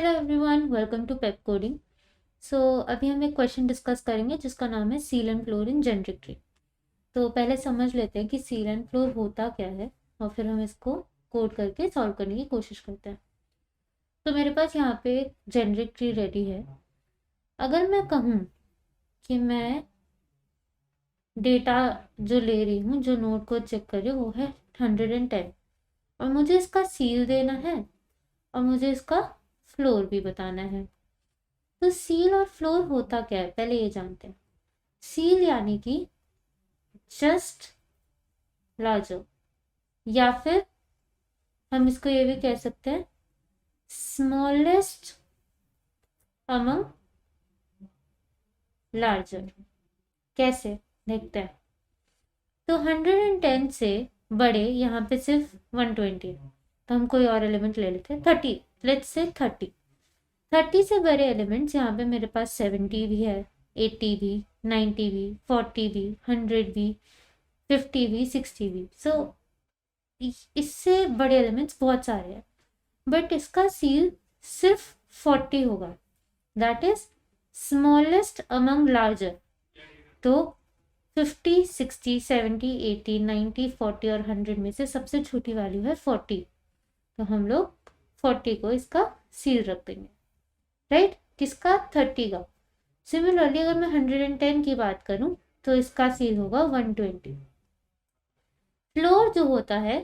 Hello everyone, welcome to Pepcoding. So अभी हम एक क्वेश्चन डिस्कस करेंगे जिसका नाम है ceil and floor in generic tree. तो पहले समझ लेते हैं कि सील एंड फ्लोर होता क्या है और फिर हम इसको कोड करके सॉल्व करने की कोशिश करते हैं। तो मेरे पास यहाँ पे एक जेनरिक ट्री रेडी है। अगर मैं कहूँ कि मैं डेटा जो ले रही हूँ, जो नोड को चेक कर रही हूँ, वो है 110 और मुझे इसका सील देना है और मुझे इसका फ्लोर भी बताना है। तो सील और फ्लोर होता क्या है, पहले ये जानते हैं। सील यानी कि जस्ट लार्जर, या फिर हम इसको ये भी कह सकते हैं स्मॉलेस्ट अमंग लार्जर। कैसे देखते हैं। तो 110 से बड़े यहाँ पे सिर्फ 120 है, तो हम कोई और एलिमेंट ले लेते हैं 30। लेट्स से 30 से बड़े एलिमेंट्स यहाँ पे मेरे पास 70 भी है, 80 भी, 90 भी, 40 भी, 100 भी, 50 भी, 60 भी। सो इससे बड़े एलिमेंट्स बहुत सारे हैं, बट इसका सील सिर्फ 40 होगा, that is smallest among larger. तो 50, 60, 70, 80, 90, 40 और 100 में से सबसे छोटी वैल्यू है 40, तो हम लोग 40 को इसका सील रख देंगे, राइट। किसका? 30 का। सिमिलरली अगर मैं 110 की बात करूं तो इसका सील होगा 120। फ्लोर जो होता है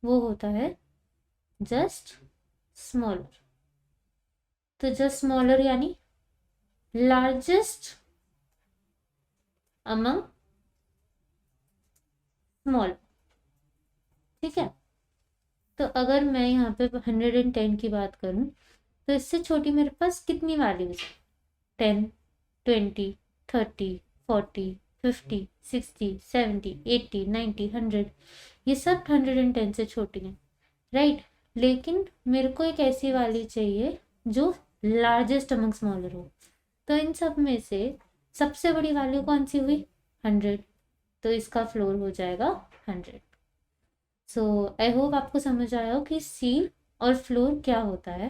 वो होता है जस्ट स्मॉलर। तो जस्ट स्मॉलर यानी लार्जेस्ट अमंग स्मॉल, ठीक है। तो अगर मैं यहाँ पे 110 की बात करूं तो इससे छोटी मेरे पास कितनी वैल्यूज है? 10, 20, 30, 40, 50, 60, 70, 80, 90, 100, ये सब 110 से छोटी हैं, राइट। लेकिन मेरे को एक ऐसी वाली चाहिए जो लार्जेस्ट अमंग स्मॉलर हो। तो इन सब में से सबसे बड़ी वैल्यू कौन सी हुई? 100, तो इसका फ्लोर हो जाएगा 100। सो आई होप आपको समझ आया हो कि सील और फ्लोर क्या होता है।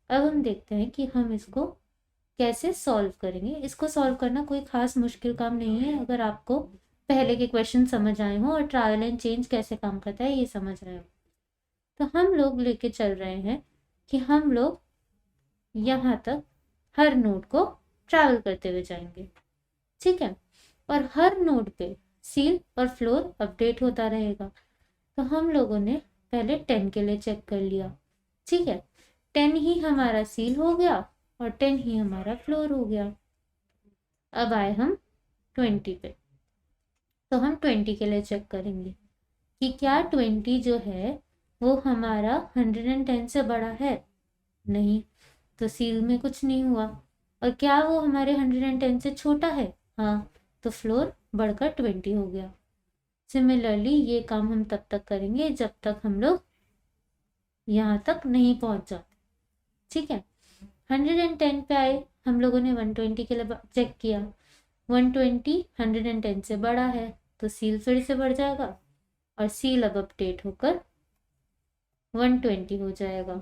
अब हम देखते हैं कि हम इसको कैसे सॉल्व करेंगे। इसको सॉल्व करना कोई खास मुश्किल काम नहीं है, अगर आपको पहले के क्वेश्चन समझ आए हो और ट्रैवल एंड चेंज कैसे काम करता है ये समझ रहे हो। तो हम लोग लेके चल रहे हैं कि हम लोग यहाँ तक हर नोड को ट्रैवल करते हुए जाएंगे, ठीक है। और हर नोड पे सील और फ्लोर अपडेट होता रहेगा। तो हम लोगों ने पहले 10 के लिए चेक कर लिया, ठीक है। 10 ही हमारा सील हो गया और 10 ही हमारा फ्लोर हो गया। अब आए हम 20 पे, तो हम 20 के लिए चेक करेंगे कि क्या 20 जो है वो हमारा 110 से बड़ा है। नहीं, तो सील में कुछ नहीं हुआ। और क्या वो हमारे 110 से छोटा है? हाँ, तो फ्लोर बढ़कर 20 हो गया। सिमिलरली ये काम हम तब तक करेंगे जब तक हम लोग यहाँ तक नहीं पहुंच जाते, ठीक है। 110 पे आए, हम लोगों ने 120 के लिए चेक किया। 120 110 से बड़ा है, तो सील फिर से बढ़ जाएगा और सील अब अपडेट होकर 120 हो जाएगा।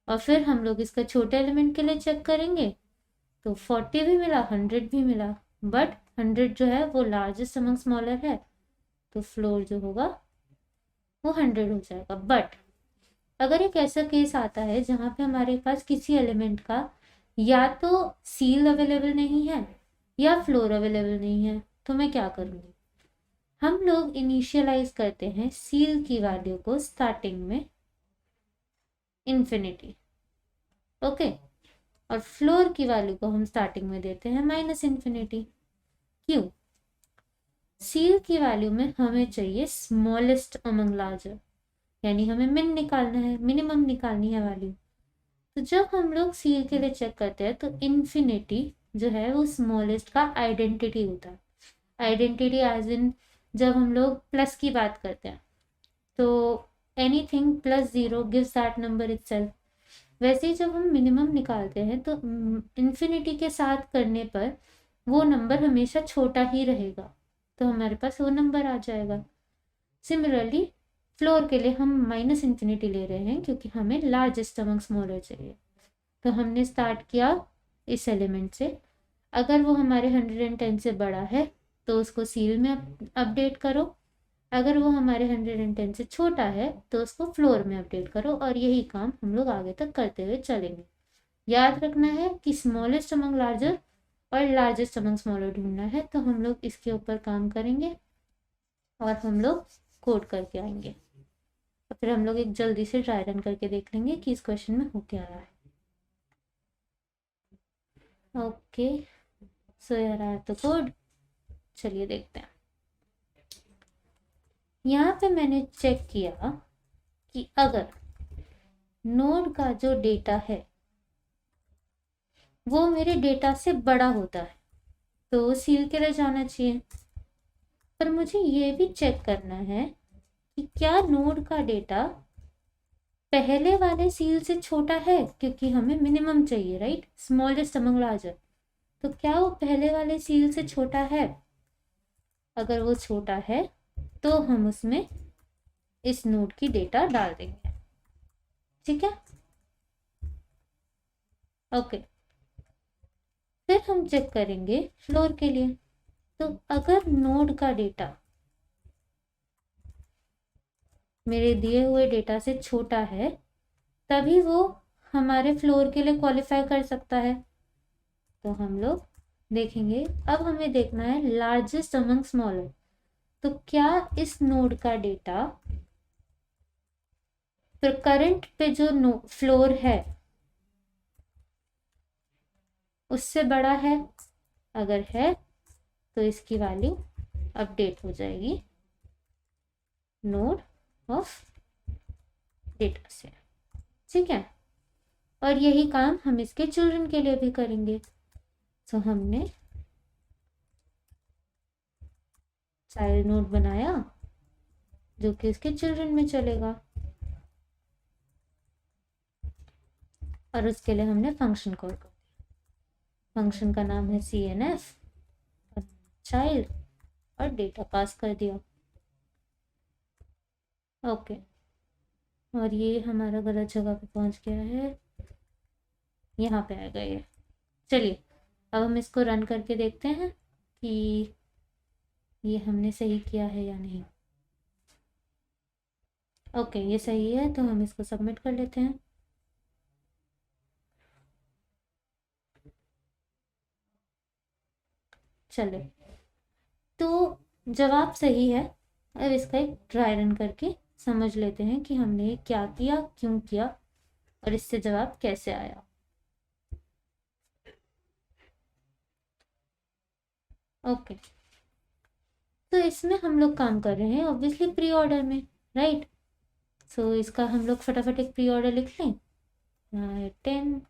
और फिर हम लोग इसका छोटे एलिमेंट के लिए चेक करेंगे, तो 40 भी मिला, 100 भी मिला, बट 100 जो है वो लार्जेस्ट अमंग स्मॉलर है, तो फ्लोर जो होगा वो 100 हो जाएगा। बट अगर एक ऐसा केस आता है जहाँ पे हमारे पास किसी एलिमेंट का या तो सील अवेलेबल नहीं है या फ्लोर अवेलेबल नहीं है, तो मैं क्या करूँगी? हम लोग इनिशियलाइज करते हैं सील की वैल्यू को स्टार्टिंग में इन्फिनिटी, ओके, और फ्लोर की वैल्यू को हम स्टार्टिंग में देते हैं -इन्फिनिटी। क्यों? सील की वैल्यू में हमें चाहिए स्मॉलेस्ट अमंग लार्जर, यानी हमें मिन निकालना है, मिनिमम निकालनी है वैल्यू। तो जब हम लोग सील के लिए चेक करते हैं तो इन्फिनिटी जो है वो स्मॉलेस्ट का आइडेंटिटी होता है। आइडेंटिटी एज इन जब हम लोग प्लस की बात करते हैं तो anything +0 gives that number itself. वैसे ही जब हम मिनिमम निकालते हैं तो इन्फिनिटी के साथ करने पर वो नंबर हमेशा छोटा ही रहेगा, तो हमारे पास वो नंबर आ जाएगा। सिमिलरली फ्लोर के लिए हम -इन्फिनिटी ले रहे हैं क्योंकि हमें लार्जेस्ट अमंग स्मॉलर चाहिए। तो हमने स्टार्ट किया इस एलिमेंट से। अगर वो हमारे 110 से बड़ा है तो उसको सील में अपडेट करो, अगर वो हमारे 110 से छोटा है तो उसको फ्लोर में अपडेट करो, और यही काम हम लोग आगे तक करते हुए चलेंगे। याद रखना है कि स्मॉलेस्ट अमंग लार्जर और लार्जेस्ट अमंग स्मॉलर ढूंढना है, तो हम लोग इसके ऊपर काम करेंगे और हम लोग कोड करके आएंगे। और फिर हम लोग एक जल्दी से ट्राई रन करके देख लेंगे कि इस क्वेश्चन में हो क्या रहा है। ओके, सो ये रहा है तो कोड, चलिए देखते हैं। यहाँ पे मैंने चेक किया कि अगर नोड का जो डेटा है वो मेरे डेटा से बड़ा होता है तो वो सील के लिए जाना चाहिए। पर मुझे ये भी चेक करना है कि क्या नोड का डेटा पहले वाले सील से छोटा है, क्योंकि हमें मिनिमम चाहिए, राइट, स्मॉलेस्ट अमंग लार्जर। तो क्या वो पहले वाले सील से छोटा है? अगर वो छोटा है तो हम उसमें इस नोड की डेटा डाल देंगे। ठीक है, ओके। फिर हम चेक करेंगे फ्लोर के लिए। तो अगर नोड का डेटा मेरे दिए हुए डेटा से छोटा है तभी वो हमारे फ्लोर के लिए क्वालिफाई कर सकता है। तो हम लोग देखेंगे, अब हमें देखना है लार्जेस्ट अमंग स्मॉलर। तो क्या इस नोड का डेटा फिर करंट पे जो फ्लोर है उससे बड़ा है? अगर है तो इसकी वैल्यू अपडेट हो जाएगी नोड ऑफ डेटा से। ठीक है, और यही काम हम इसके चिल्ड्रन के लिए भी करेंगे। तो हमने चाइल्ड नोड बनाया जो कि इसके चिल्ड्रन में चलेगा, और उसके लिए हमने फंक्शन कॉल कर दिया। फंक्शन का नाम है cnf चाइल्ड और डेटा पास कर दिया। ओके, और ये हमारा गलत जगह पे पहुंच गया है, यहाँ पे आ गए। चलिए अब हम इसको रन करके देखते हैं कि ये हमने सही किया है या नहीं। ओके, ये सही है, तो हम इसको सबमिट कर लेते हैं। चलो, तो जवाब सही है। अब इसका एक ट्राई रन करके समझ लेते हैं कि हमने क्या किया, क्यों किया, और इससे जवाब कैसे आया। ओके, तो इसमें हम लोग काम कर रहे हैं ऑब्वियसली प्री ऑर्डर में, राइट। सो इसका हम लोग फटाफट एक प्री ऑर्डर लिख लें। 10,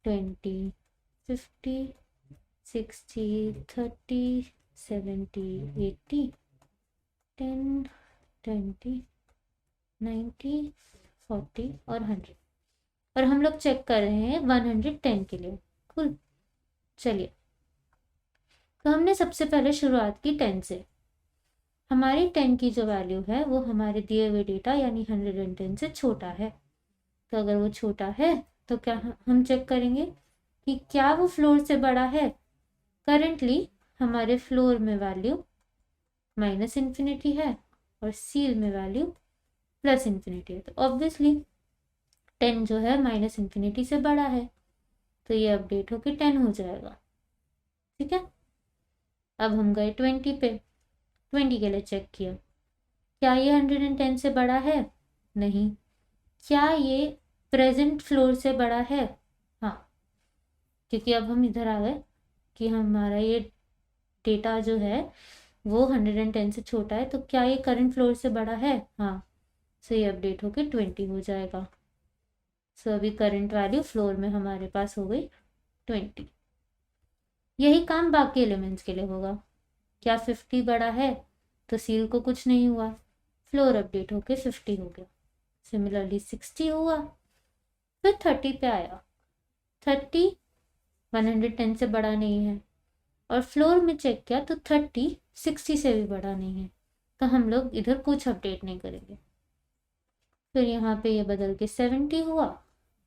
20, 50, 60, 30, 70, 80, 10, 20, 90, 40 और 100। और हम लोग चेक कर रहे हैं 110 के लिए। कूल, चलिए, तो हमने सबसे पहले शुरुआत की 10 से। हमारी 10 की जो वैल्यू है वो हमारे दिए हुए डेटा यानी 110 से छोटा है। तो अगर वो छोटा है तो क्या हम चेक करेंगे कि क्या वो फ्लोर से बड़ा है। करेंटली हमारे फ्लोर में वैल्यू -इन्फिनिटी है और सील में वैल्यू +इन्फिनिटी है, तो ऑब्वियसली 10 जो है -इन्फिनिटी से बड़ा है, तो ये अपडेट होके 10 हो जाएगा। ठीक है, अब हम गए 20 पे। 20 के लिए चेक किया, क्या ये 110 से बड़ा है? नहीं। क्या ये प्रेजेंट फ्लोर से बड़ा है? हाँ, क्योंकि अब हम इधर आ गए कि हमारा ये डेटा जो है वो 110 से छोटा है, तो क्या ये करंट फ्लोर से बड़ा है? हाँ, सो ये अपडेट होके 20 हो जाएगा। सो अभी करंट वैल्यू फ्लोर में हमारे पास हो गई 20। यही काम बाकी एलिमेंट्स के लिए होगा। क्या 50 बड़ा है? तो सील को कुछ नहीं हुआ, फ्लोर अपडेट होके 50 हो गया। सिमिलरली 60 हुआ, फिर 30 पे आया। 30 110 से बड़ा नहीं है, और फ्लोर में चेक किया तो 30 60 से भी बड़ा नहीं है, तो हम लोग इधर कुछ अपडेट नहीं करेंगे। फिर यहाँ पे ये बदल के 70 हुआ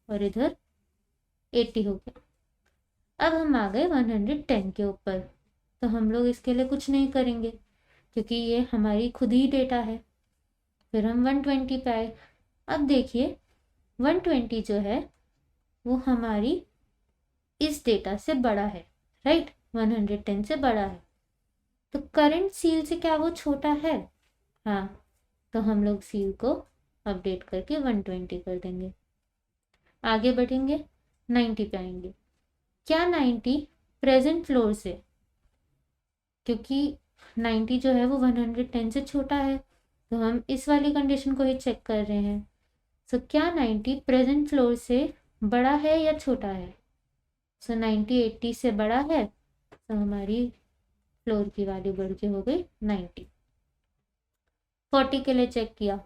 और इधर 80 हो गया। अब हम आ गए 110 के ऊपर, तो हम लोग इसके लिए कुछ नहीं करेंगे क्योंकि ये हमारी खुद ही डेटा है। फिर हम 120 पे आए। अब देखिए 120 जो है वो हमारी इस डेटा से बड़ा है, राइट, 110 से बड़ा है। तो करंट सील से क्या वो छोटा है? हाँ, तो हम लोग सील को अपडेट करके 120 कर देंगे। आगे बढ़ेंगे, 90 पे आएंगे। क्या 90 प्रेजेंट फ्लोर से, क्योंकि 90 जो है वो 110 से छोटा है, तो हम इस वाली कंडीशन को ही चेक कर रहे हैं। सो क्या 90 प्रेजेंट फ्लोर से बड़ा है या छोटा है? सो 90 80 से बड़ा है, तो हमारी फ्लोर की वैल्यू बढ़ के हो गई 90। 40 के लिए चेक किया,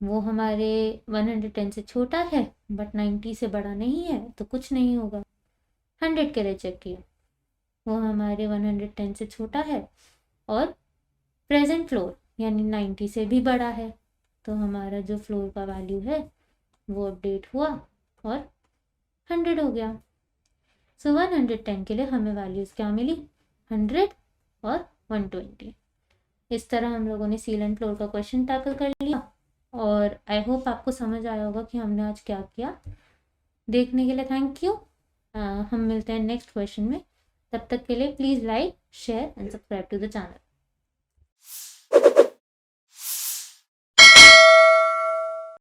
वो हमारे 110 से छोटा है बट 90 से बड़ा नहीं है, तो कुछ नहीं होगा। 100 के लिए चेक किया, वो हमारे 110 से छोटा है और प्रेजेंट फ्लोर यानी 90 से भी बड़ा है, तो हमारा जो फ्लोर का वैल्यू है वो अपडेट हुआ और 100 हो गया। सो 110 के लिए हमें वैल्यूज़ क्या मिली? 100 और 120। इस तरह हम लोगों ने सील एंड फ्लोर का क्वेश्चन टैकल कर लिया, और आई होप आपको समझ आया होगा कि हमने आज क्या किया। देखने के लिए थैंक यू। हम मिलते हैं नेक्स्ट क्वेश्चन में। तब तक के लिए please like, share and subscribe to the channel.